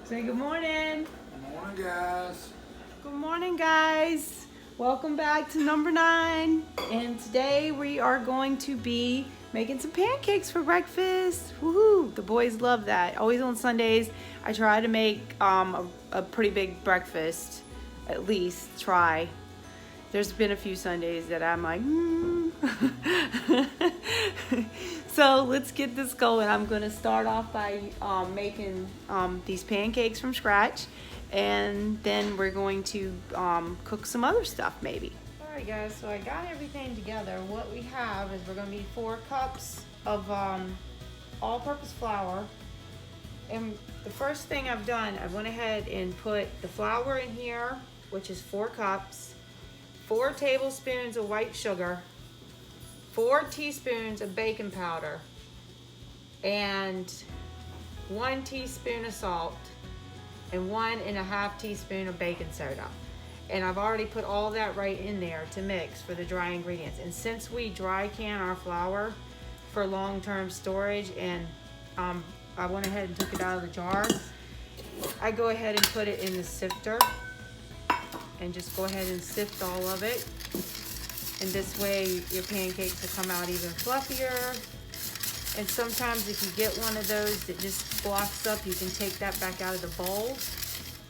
Say good morning. Good morning, guys. Good morning, guys. Welcome back to number 9. And today we are going to be making some pancakes for breakfast. Woohoo! The boys love that. Always on Sundays, I try to make a pretty big breakfast. At least try. There's been a few Sundays that I'm like, So let's get this going. I'm going to start off by making these pancakes from scratch, and then we're going to cook some other stuff maybe. All right, guys, so I got everything together. What we have is we're going to need 4 cups of all-purpose flour. And the first thing I've done, I went ahead and put the flour in here, which is 4 cups, 4 tablespoons of white sugar, 4 teaspoons of baking powder, and 1 teaspoon of salt, and 1.5 teaspoon of baking soda. And I've already put all that right in there to mix for the dry ingredients. And since we dry can our flour for long-term storage, and I went ahead and took it out of the jar, I go ahead and put it in the sifter and just go ahead and sift all of it. And this way your pancakes will come out even fluffier. And sometimes if you get one of those that just blocks up, you can take that back out of the bowl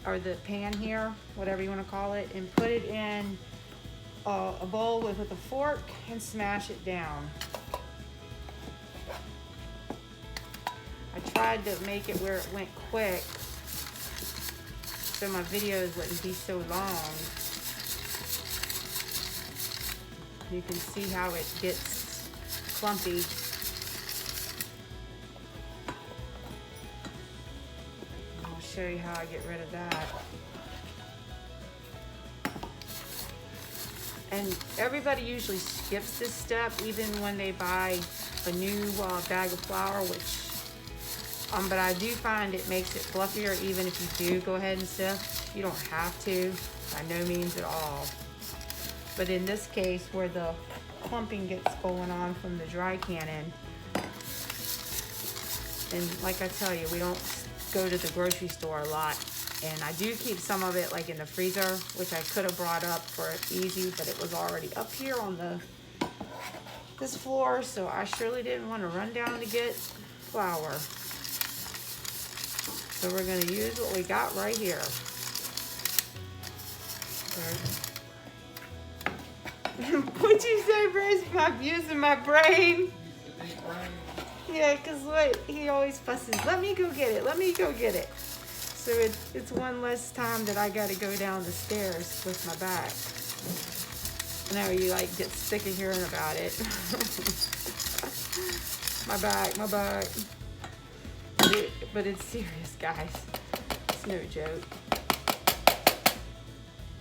or the pan here, whatever you want to call it, and put it in a bowl with a fork and smash it down. I tried to make it where it went quick so my videos wouldn't be so long. You can see how it gets clumpy. I'll show you how I get rid of that. And everybody usually skips this step even when they buy a new bag of flour, which but I do find it makes it fluffier even if you do go ahead and sift. You don't have to, by no means at all. But in this case, where the clumping gets going on from the dry canning, and like I tell you, we don't go to the grocery store a lot, and I do keep some of it like in the freezer, which I could have brought up for easy, but it was already up here on this floor, so I surely didn't want to run down to get flour. So we're going to use what we got right here. What'd you say, Bruce? I'm using my brain. Yeah, because what? He always fusses. Let me go get it. Let me go get it. So it's one less time that I got to go down the stairs with my back. I know you like get sick of hearing about it. My back. But it's serious, guys. It's no joke.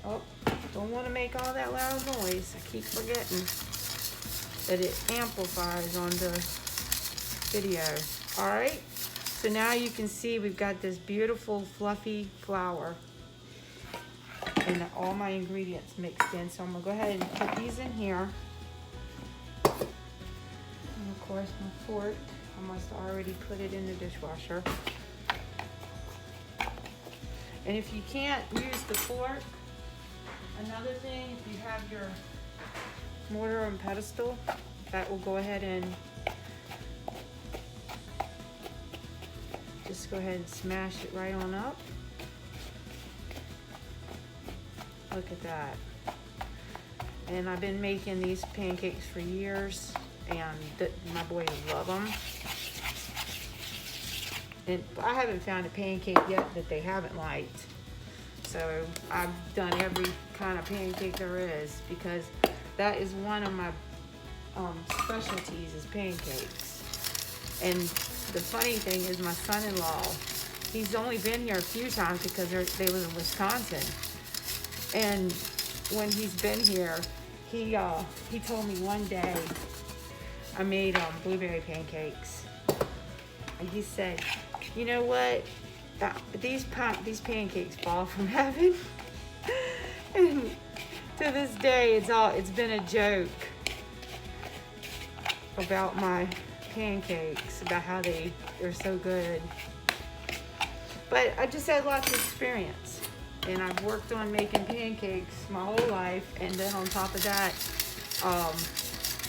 Oh. Don't want to make all that loud noise. I keep forgetting that it amplifies on the video. All right, so now you can see we've got this beautiful fluffy flour and all my ingredients mixed in. So I'm gonna go ahead and put these in here. And of course my fork, I must already put it in the dishwasher. And if you can't use the fork, another thing, if you have your mortar and pestle, that will go ahead and just go ahead and smash it right on up. Look at that. And I've been making these pancakes for years, and my boys love them. And I haven't found a pancake yet that they haven't liked. So I've done every kind of pancake there is, because that is one of my specialties is pancakes. And the funny thing is my son-in-law, he's only been here a few times because they live in Wisconsin. And when he's been here, he told me one day I made blueberry pancakes. And he said, you know what? These pancakes fall from heaven. And to this day, it's been a joke about my pancakes, about how they're so good. But I just had lots of experience. And I've worked on making pancakes my whole life. And then on top of that,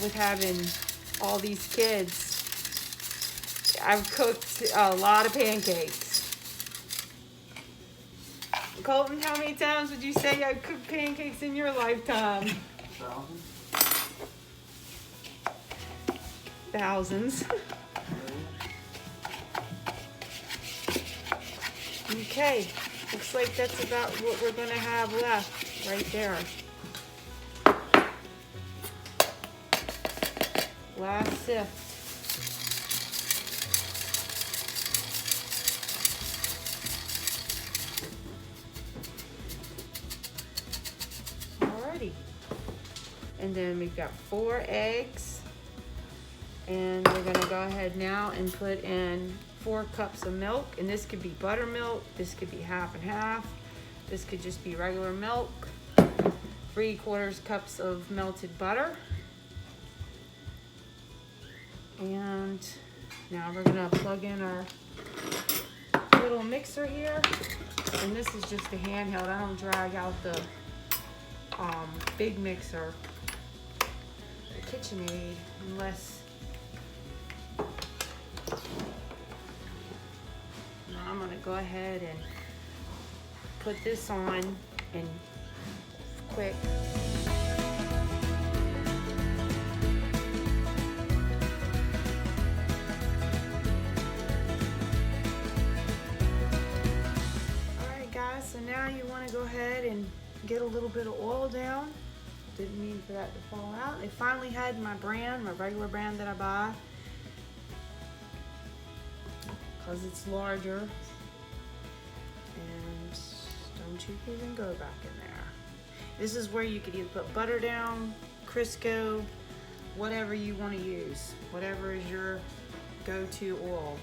with having all these kids, I've cooked a lot of pancakes. Colton, how many times would you say I cooked pancakes in your lifetime? Thousands. Okay, looks like that's about what we're gonna have left right there. Last sift. Alrighty. And then we've got 4 eggs. And we're gonna go ahead now and put in 4 cups of milk. And this could be buttermilk, this could be half and half, this could just be regular milk. 3/4 cups of melted butter. And now we're gonna plug in our little mixer here. And this is just a handheld. I don't drag out the big mixer, the KitchenAid, unless now I'm gonna go ahead and put this on and quick. Alright guys, so now you want to go ahead and get a little bit of oil down. Didn't mean for that to fall out. I finally had my brand, my regular brand that I buy, because it's larger. And don't you even go back in there. This is where you could either put butter down, Crisco, whatever you want to use, whatever is your go-to oil.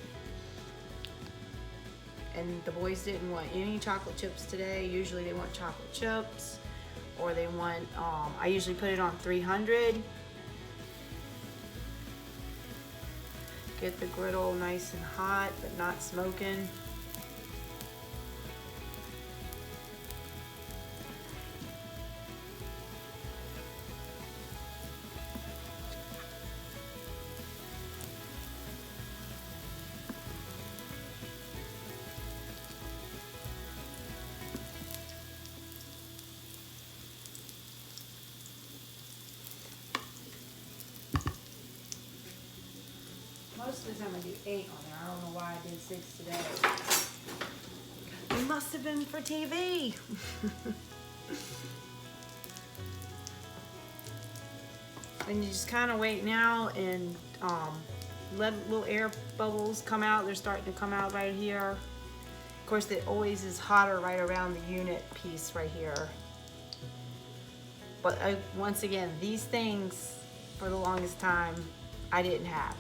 And the boys didn't want any chocolate chips today. Usually they want chocolate chips, or they want, I usually put it on 300. Get the griddle nice and hot, but not smoking. Most of the time I do 8 on there. I don't know why I did 6 today. It must have been for TV. And you just kind of wait now and let little air bubbles come out. They're starting to come out right here. Of course, it always is hotter right around the unit piece right here. But once again, these things, for the longest time, I didn't have.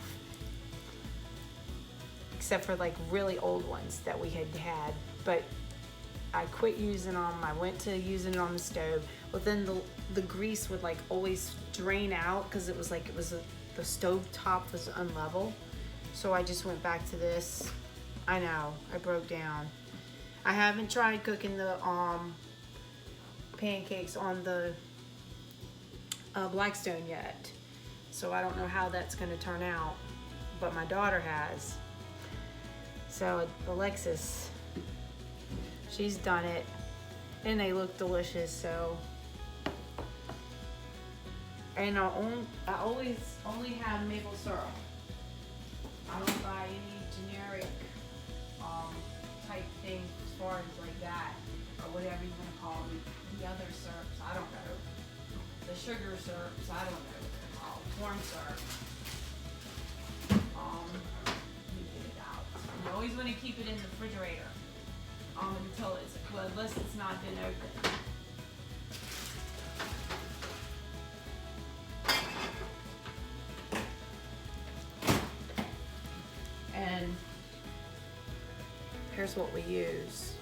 Except for like really old ones that we had. But I quit using them. I went to using it on the stove. But then the grease would like always drain out because it was like the stove top was unlevel. So I just went back to this. I know, I broke down. I haven't tried cooking the pancakes on the Blackstone yet. So I don't know how that's gonna turn out. But my daughter has. So Alexis, she's done it, and they look delicious. So, and I always only have maple syrup. I don't buy any generic type thing as far as like that, or whatever you want to call them. The other syrups, I don't know. The sugar syrups, I don't know what they're called. Corn syrup. You always want to keep it in the refrigerator until it's, well, unless it's not been opened. And here's what we use.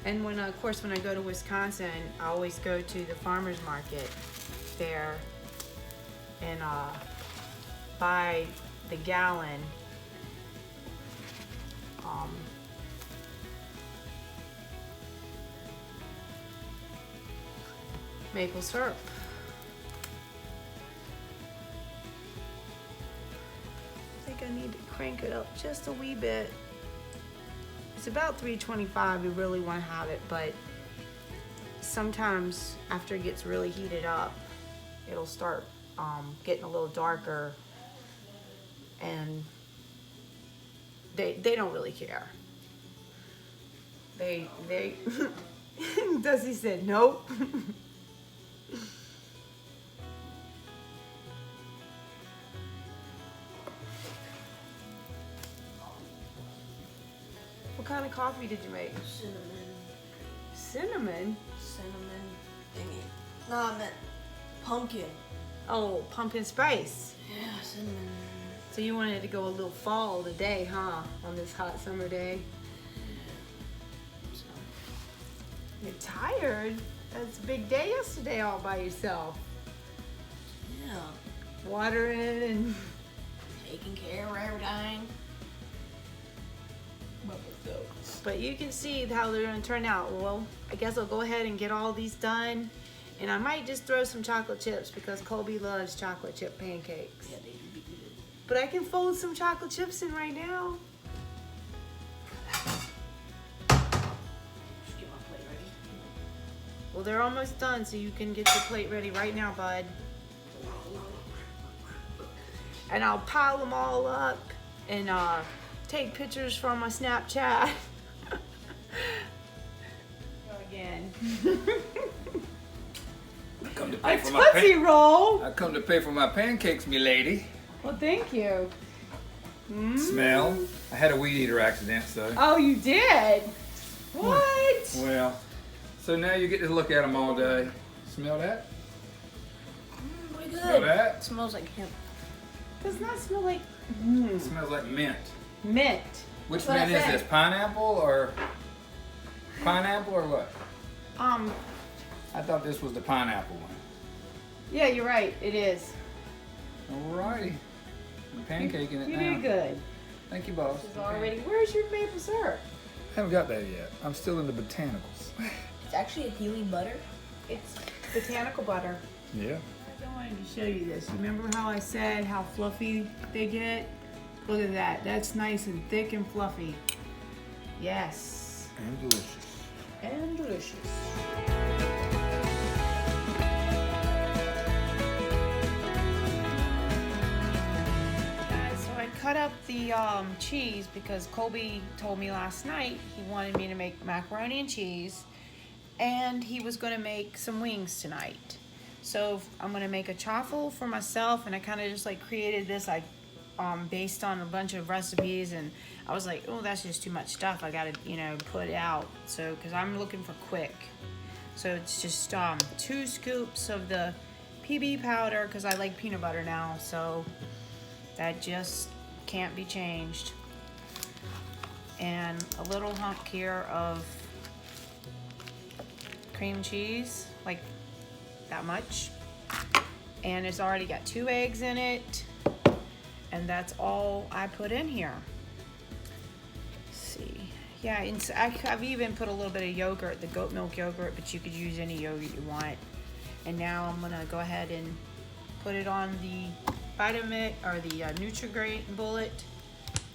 And when, of course, when I go to Wisconsin, I always go to the farmer's market there and buy the gallon maple syrup. I think I need to crank it up just a wee bit. It's about 325. You really want to have it, but sometimes after it gets really heated up, it'll start getting a little darker, and they don't really care. They Dusty said nope. What kind of coffee did you make? Cinnamon? Cinnamon thingy. No, I meant pumpkin. Oh, pumpkin spice. Yeah, cinnamon. So you wanted to go a little fall today, huh? On this hot summer day. So, You're tired? That's a big day yesterday all by yourself. yeah, Watering and... taking care of everything. But you can see how they're gonna turn out. Well, I guess I'll go ahead and get all these done. And I might just throw some chocolate chips because Colby loves chocolate chip pancakes. Yeah, they do be good. But I can fold some chocolate chips in right now. Just get my plate ready. Well, they're almost done, so you can get your plate ready right now, bud. And I'll pile them all up and take pictures from my Snapchat. Go again. I come to A pay for my Tootsie Roll. I come to pay for my pancakes, me lady. Well, thank you. Mm. Smell. I had a weed eater accident, so. Oh, you did? What? Well, so now you get to look at them all day. Smell that? Pretty good. Smell that? It smells like hemp. Does not smell like It smells like mint. mint. Which That's what I mint is said. this? Pineapple or what? I thought this was the pineapple one. Yeah, you're right. It is. Alrighty. I'm pancaking it You now. did good. Thank you, boss. It's already. Where's your maple syrup? I haven't got that yet. I'm still in the botanicals. It's actually a healing butter. It's botanical butter. Yeah. I wanted to show you this. Remember how I said how fluffy they get? Look at that. That's nice and thick and fluffy. Yes. And delicious. And delicious. So I cut up the cheese because Colby told me last night he wanted me to make macaroni and cheese, and he was going to make some wings tonight. So I'm going to make a chaffle for myself, and I kind of just like created this like based on a bunch of recipes, and I was like, oh, that's just too much stuff. I got to, put it out. So, because I'm looking for quick. So it's just 2 scoops of the PB powder because I like peanut butter now. So that just can't be changed. And a little hunk here of cream cheese, like that much. And it's already got 2 eggs in it. And that's all I put in here. Let's see. Yeah, and so I've even put a little bit of yogurt, the goat milk yogurt, but you could use any yogurt you want. And now I'm gonna go ahead and put it on the Vitamix or the Nutri-Grain bullet,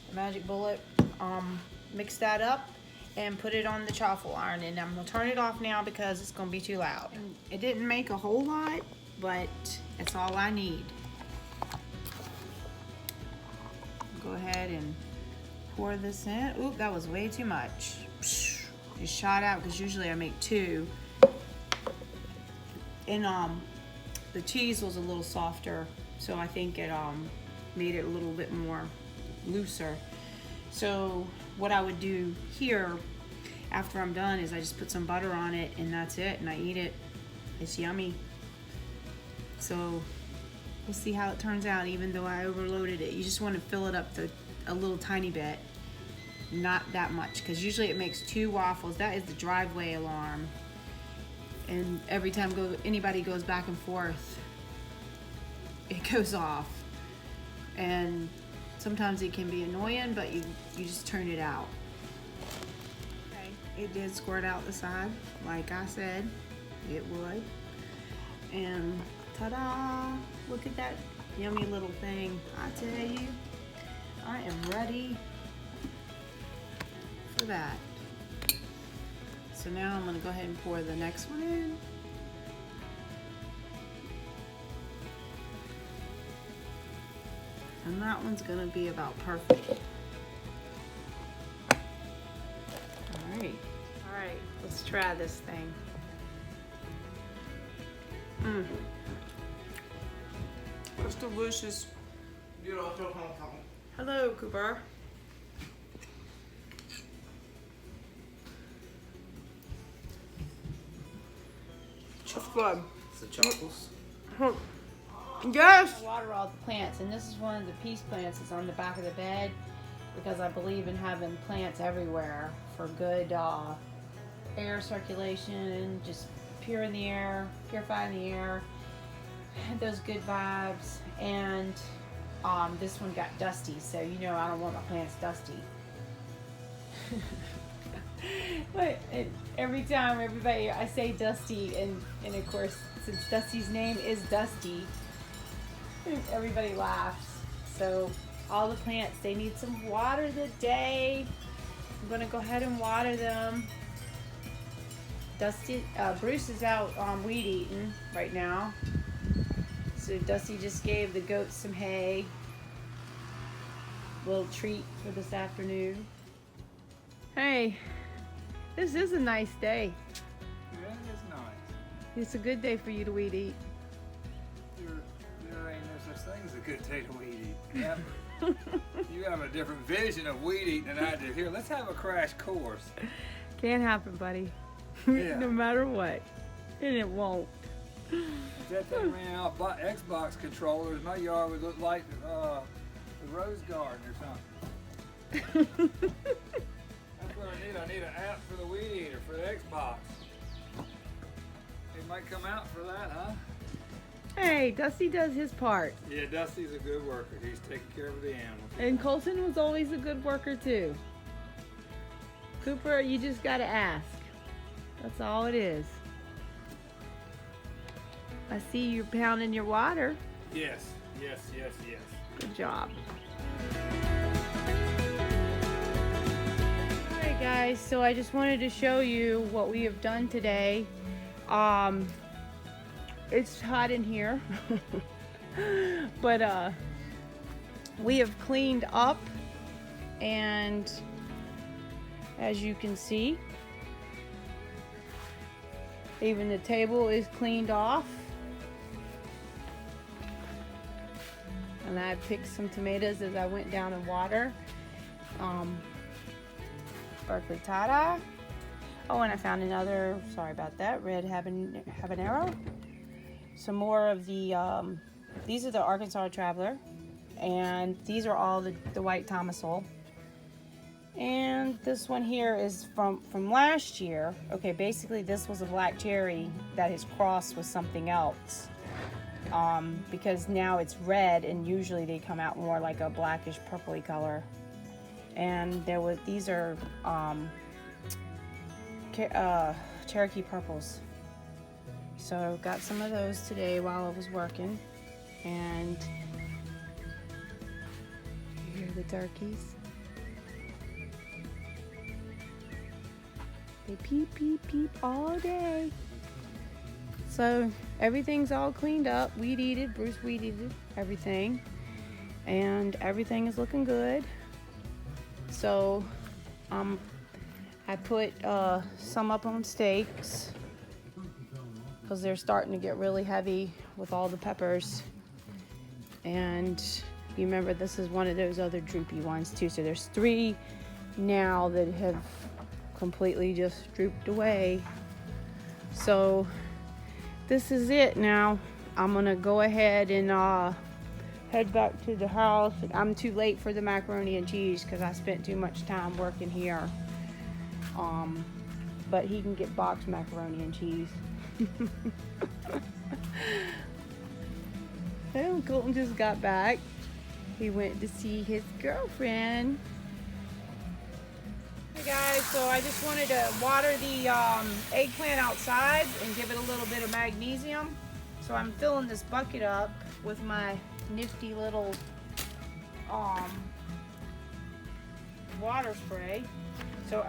the magic bullet. Mix that up and put it on the chaffle iron. And I'm gonna turn it off now because it's gonna be too loud. It didn't make a whole lot, but it's all I need. Go ahead and pour this in. Oop, that was way too much. Just shot out because usually I make 2. And the cheese was a little softer, so I think it made it a little bit more looser. So what I would do here after I'm done is I just put some butter on it, and that's it, and I eat it. It's yummy. So we'll see how it turns out, even though I overloaded it. You just want to fill it up to a little tiny bit, not that much, because usually it makes 2 waffles. That is the driveway alarm. And every time anybody goes back and forth, it goes off. And sometimes it can be annoying, but you just turn it out. Okay, it did squirt out the side, like I said it would. And ta-da! Look at that yummy little thing. I tell you, I am ready for that. So now I'm gonna go ahead and pour the next one in. And that one's gonna be about perfect. All right, let's try this thing. It's delicious. Hello, Cooper. It's good. It's the chocolates. Yes! I water all the plants, and this is one of the peace plants that's on the back of the bed because I believe in having plants everywhere for good air circulation, just purifying the air, those good vibes. And this one got dusty, so you know I don't want my plants dusty. But every time I say Dusty, and of course since Dusty's name is Dusty, everybody laughs. So all the plants, they need some water today. I'm gonna go ahead and water them. Bruce is out weed eating right now. So Dusty just gave the goats some hay. Little treat for this afternoon. Hey, this is a nice day. Yeah, it's nice. It's a good day for you to weed eat. There ain't no such thing as a good day to weed eat. Ever. You have a different vision of weed eating than I do. Here, let's have a crash course. Can't happen, buddy. Yeah. No matter what. And it won't. If that thing ran out Xbox controllers, my yard would look like the Rose Garden or something. That's what I need. I need an app for the weed eater for the Xbox. It might come out for that, huh? Hey, Dusty does his part. Yeah, Dusty's a good worker. He's taking care of the animals. And Colton was always a good worker too. Cooper, you just gotta ask. That's all it is. I see you pounding your water. Yes, yes, yes, yes. Good job. Alright guys, so I just wanted to show you what we have done today. It's hot in here. But we have cleaned up, and as you can see, even the table is cleaned off. And I picked some tomatoes as I went down in water. Berkeley Tada. Oh, and I found another, sorry about that, red habanero. Some more of the, these are the Arkansas Traveler. And these are all the white Tomasol. And this one here is from last year. Okay, basically this was a black cherry that is crossed with something else. Because now it's red, and usually they come out more like a blackish purpley color. And these are Cherokee purples. So got some of those today while I was working. And here are the turkeys. They peep, peep, peep all day. So everything's all cleaned up, weed-eated, Bruce weed-eated everything. And everything is looking good. So I put some up on steaks because they're starting to get really heavy with all the peppers. And you remember this is one of those other droopy ones too. So there's 3 now that have completely just drooped away. So this is it now. I'm gonna go ahead and head back to the house. I'm too late for the macaroni and cheese because I spent too much time working here. But he can get boxed macaroni and cheese. Hey, Colton just got back. He went to see his girlfriend. Hey guys, so I just wanted to water the eggplant outside and give it a little bit of magnesium. So I'm filling this bucket up with my nifty little water spray. So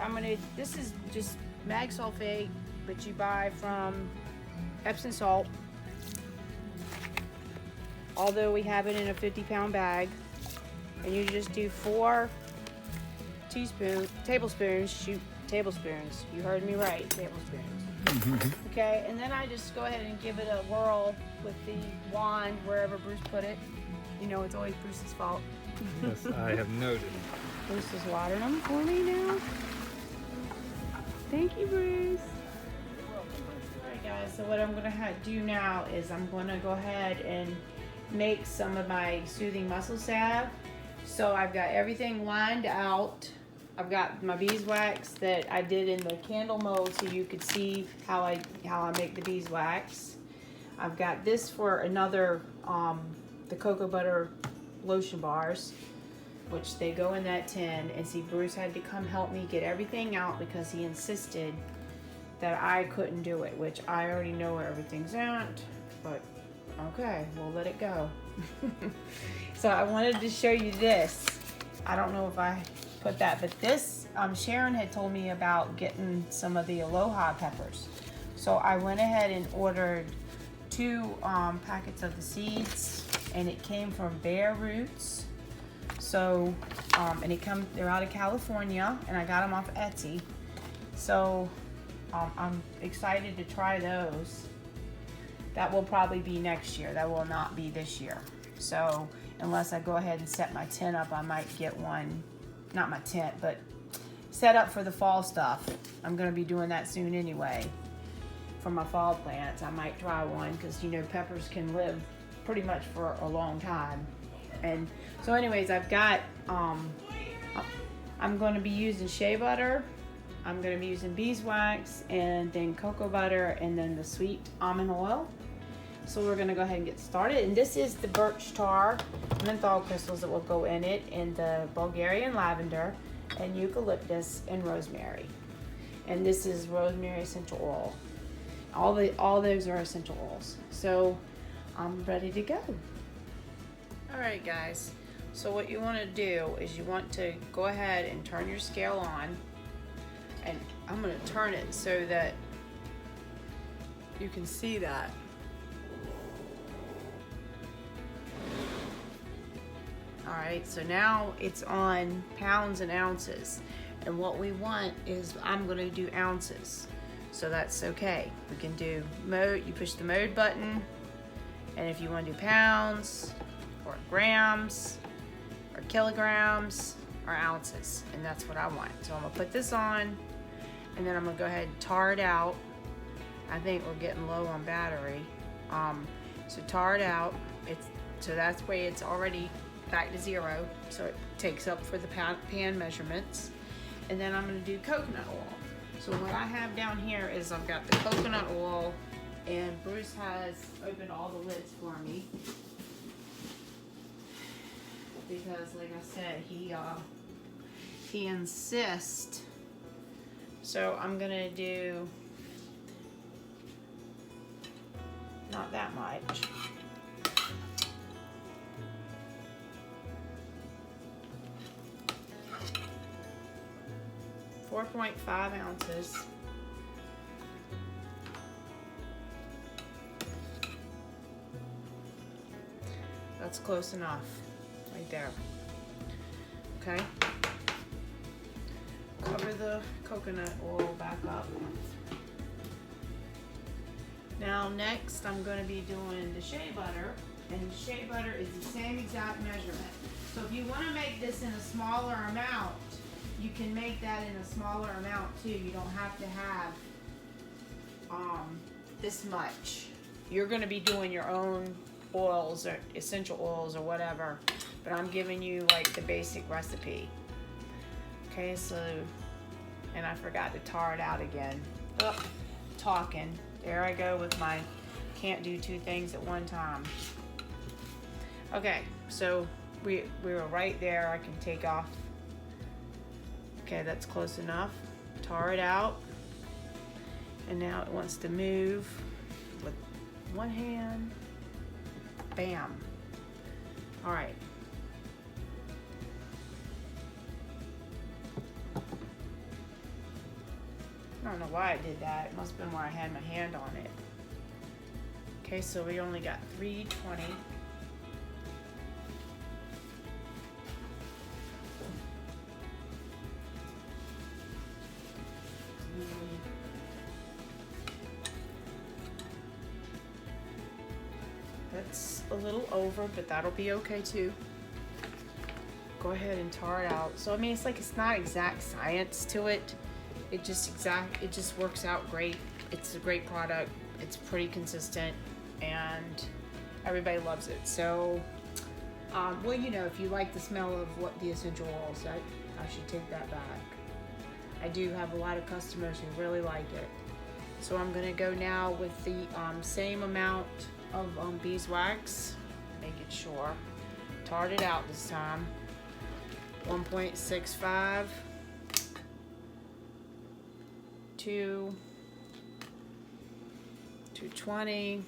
this is just mag sulfate that you buy from Epsom salt. Although we have it in a 50-pound bag. And you just do 4 tablespoons, you heard me right, tablespoons. Okay, and then I just go ahead and give it a whirl with the wand wherever Bruce put it. You know, it's always Bruce's fault. Yes, I have noted. Bruce is watering them for me now. Thank you, Bruce. Alright guys, so what I'm gonna do now is I'm gonna go ahead and make some of my soothing muscle salve. So I've got everything lined out. I've got my beeswax that I did in the candle mold so you could see how I make the beeswax. I've got this for another the cocoa butter lotion bars, which they go in that tin. And see, Bruce had to come help me get everything out because he insisted that I couldn't do it, which I already know where everything's at, but okay, we'll let it go. So I wanted to show you this. I don't know if I put that, but this, Sharon had told me about getting some of the Aloha peppers. So I went ahead and ordered 2 packets of the seeds, and it came from Bare Roots. So, and they're out of California, and I got them off Etsy. So I'm excited to try those. That will probably be next year. That will not be this year. So unless I go ahead and set my tent up, I might get one. Not my tent, but set up for the fall stuff. I'm going to be doing that soon anyway. For my fall plants, I might try one because, you know, peppers can live pretty much for a long time. And so anyways, I've got, I'm going to be using shea butter. I'm going to be using beeswax, and then cocoa butter, and then the sweet almond oil. So we're going to go ahead and get started. And this is the birch tar menthol crystals that will go in it, and the Bulgarian lavender, and eucalyptus, and rosemary. And this is rosemary essential oil. All those are essential oils. So I'm ready to go. All right, guys. So what you want to do is you want to go ahead and turn your scale on. And I'm going to turn it so that you can see that. Alright, so now it's on pounds and ounces. And what we want is, I'm going to do ounces. So that's okay. We can do mode, you push the mode button. And if you want to do pounds, or grams, or kilograms, or ounces. And that's what I want. So I'm going to put this on. And then I'm going to go ahead and tar it out. I think we're getting low on battery. So tar it out. So that's way it's already back to 0. So it takes up for the pan measurements. And then I'm going to do coconut oil. So what I have down here is I've got the coconut oil, and Bruce has opened all the lids for me. Because like I said, he insists. So I'm gonna do not that much. .5 ounces. That's close enough, right there. Okay. Cover the coconut oil back up. Now next I'm going to be doing the shea butter, and shea butter is the same exact measurement. So if you want to make this in a smaller amount, you can make that in a smaller amount too. You don't have to have this much. You're going to be doing your own oils or essential oils or whatever, but I'm giving you like the basic recipe. Okay, so, and I forgot to tar it out again. Oh, talking. There I go with my can't do 2 things at one time. Okay, so we were right there. I can take off. Okay, that's close enough. Tar it out. And now it wants to move with one hand. Bam. All right. I don't know why I did that. It must have been where I had my hand on it. Okay, so we only got 320. That's a little over, but that'll be okay too. Go ahead and tar it out. So I mean, it's not exact science to it. It just works out great. It's a great product. It's pretty consistent, and everybody loves it. So, well, you know, if you like the smell of what the essential oils, I should take that back. I do have a lot of customers who really like it. So I'm gonna go now with the same amount of beeswax. Make it sure. Tarred it out this time. 1.65. 220.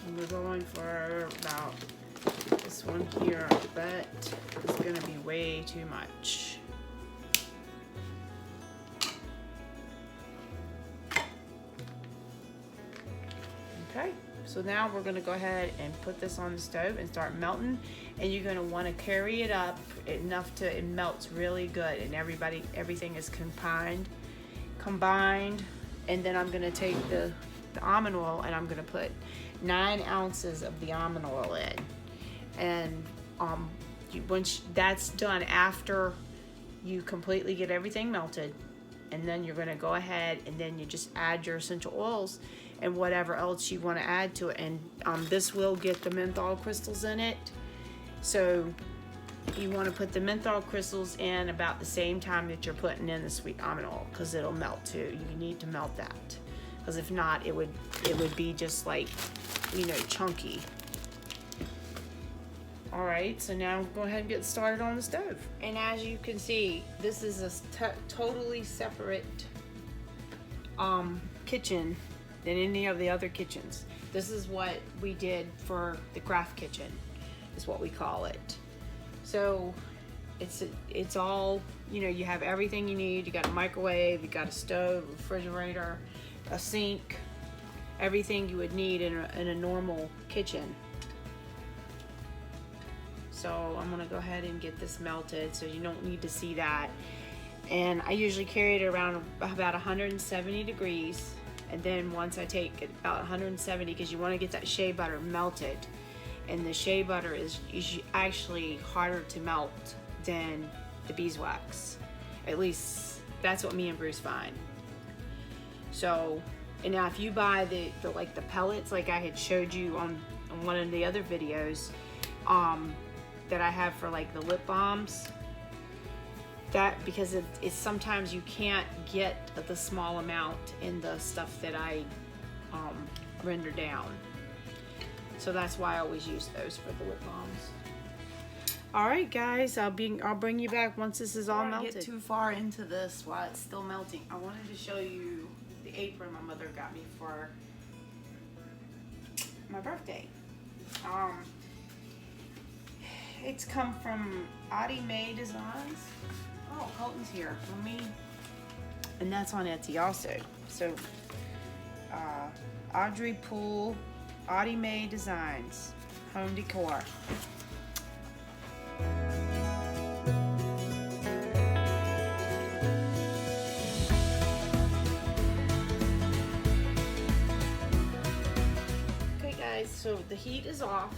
And we're going for about this one here, I bet it's gonna be way too much. Okay, so now we're gonna go ahead and put this on the stove and start melting, and you're gonna wanna carry it up enough to it melts really good, and everything is combined, and then I'm gonna take the almond oil and I'm gonna put 9 ounces of the almond oil in, and once that's done, after you completely get everything melted, and then you're gonna go ahead and then you just add your essential oils and whatever else you want to add to it, and this will get the menthol crystals in it, so you want to put the menthol crystals in about the same time that you're putting in the sweet almond oil, because it'll melt too. You need to melt that, because if not, it would be just like, you know, chunky. All right, so now go ahead and get started on the stove. And as you can see, this is a totally separate kitchen than any of the other kitchens. This is what we did for the craft kitchen, is what we call it. So it's all, you know, you have everything you need. You got a microwave, you got a stove, a refrigerator, a sink, everything you would need in a normal kitchen. So I'm gonna go ahead and get this melted, so you don't need to see that. And I usually carry it around about 170 degrees. And then once I take it about 170, because you want to get that shea butter melted, and the shea butter is actually harder to melt than the beeswax. At least that's what me and Bruce find. So, and now if you buy the pellets, like I had showed you on one of the other videos that I have for like the lip balms, that because it's sometimes you can't get the small amount in the stuff that I render down, so that's why I always use those for the lip balms. All right, guys, I'll bring you back once this is all melted. Get too far into this while it's still melting, I wanted to show you the apron my mother got me for my birthday. It's come from Audie Mae Designs. Oh, Colton's here. And that's on Etsy also. So, Audrey Poole, Audie Mae Designs, home decor. Okay, guys. So the heat is off,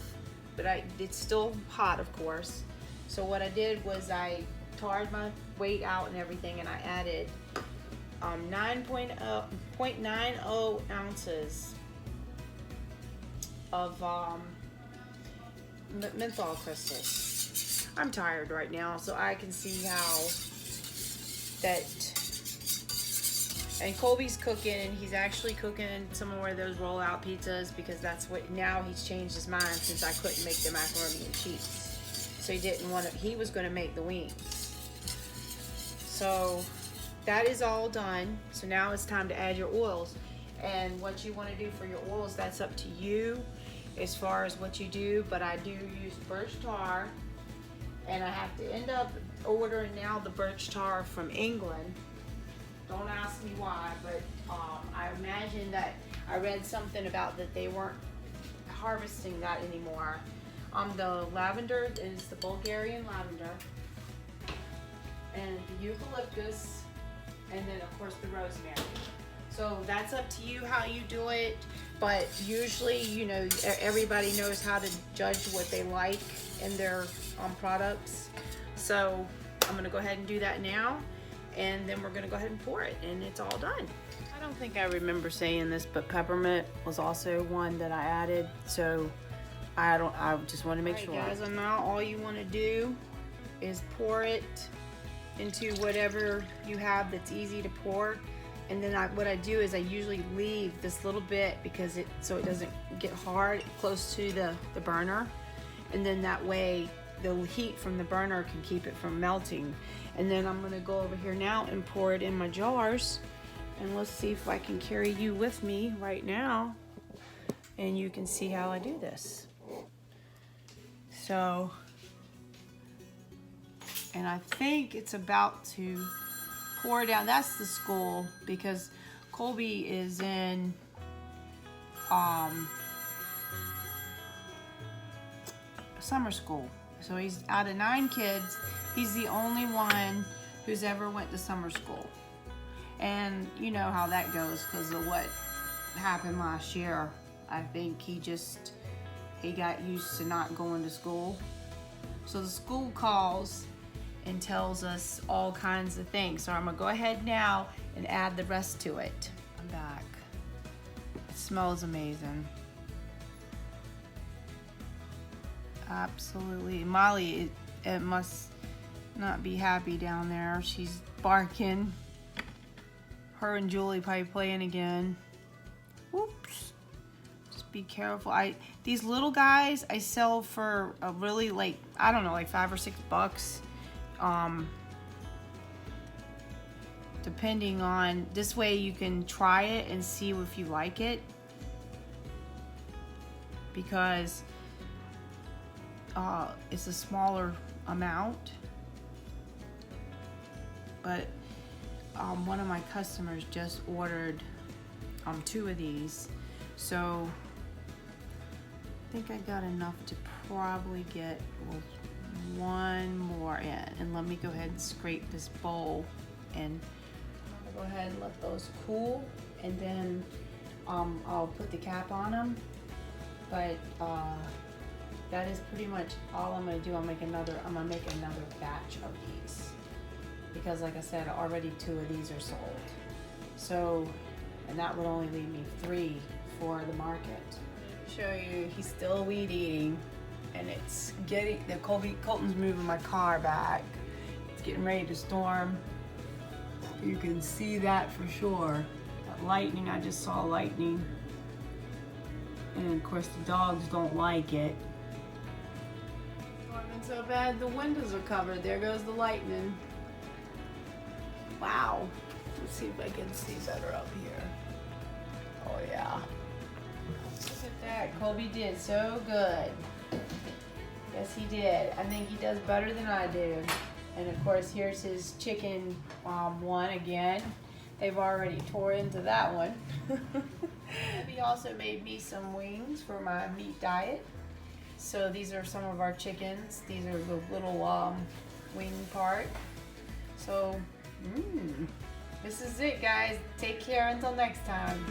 but it's still hot, of course. So what I did was I tarred my weight out and everything, and I added 0.90 ounces of menthol crystals. I'm tired right now, so I can see how that. And Colby's cooking, and he's actually cooking some more of those rollout pizzas because that's what, now he's changed his mind since I couldn't make the macaroni and cheese. So he didn't want to, he was going to make the wings. So that is all done. So now it's time to add your oils. And what you want to do for your oils, that's up to you as far as what you do. But I do use birch tar, and I have to end up ordering now the birch tar from England. Don't ask me why, but I imagine that I read something about that they weren't harvesting that anymore. The lavender is the Bulgarian lavender, and the eucalyptus, and then of course the rosemary. So that's up to you how you do it, but usually, you know, everybody knows how to judge what they like in their products. So I'm gonna go ahead and do that now. And then we're gonna go ahead and pour it, and it's all done. I don't think I remember saying this, but peppermint was also one that I added. So I just want to make sure. Guys, and now all you want to do is pour it into whatever you have that's easy to pour. And then what I do is I usually leave this little bit because so it doesn't get hard close to the burner, and then that way the heat from the burner can keep it from melting. And then I'm gonna go over here now and pour it in my jars, and let's see if I can carry you with me right now, and you can see how I do this. So, and I think it's about to pour down. That's the school, because Colby is in summer school. So he's out of 9 kids, he's the only one who's ever went to summer school. And you know how that goes because of what happened last year. I think he got used to not going to school. So the school calls and tells us all kinds of things. So I'm gonna go ahead now and add the rest to it. I'm back. It smells amazing. Absolutely. Molly, it must not be happy down there. She's barking. Her and Julie probably playing again. Whoops. Just be careful. These little guys I sell for a really, like, I don't know, like $5 or $6. Depending on, this way you can try it and see if you like it. Because it's a smaller amount, but one of my customers just ordered 2 of these, so I think I got enough to probably get one more in. And let me go ahead and scrape this bowl, and I'm gonna go ahead and let those cool, and then I'll put the cap on them. But that is pretty much all I'm gonna do. I'm gonna make another batch of these, because like I said, already 2 of these are sold. So, and that would only leave me 3 for the market. Show you, he's still weed eating, and it's getting, Colton's moving my car back. It's getting ready to storm. You can see that for sure. That lightning, I just saw lightning. And of course the dogs don't like it. So bad the windows are covered. There goes the lightning. Wow. Let's see if I can see better up here. Oh yeah. Look at that. Colby did so good. Yes, he did. I think he does better than I do. And of course, here's his chicken one again. They've already tore into that one. He also made me some wings for my meat diet. So these are some of our chickens. These are the little wing part. So, this is it, guys. Take care until next time.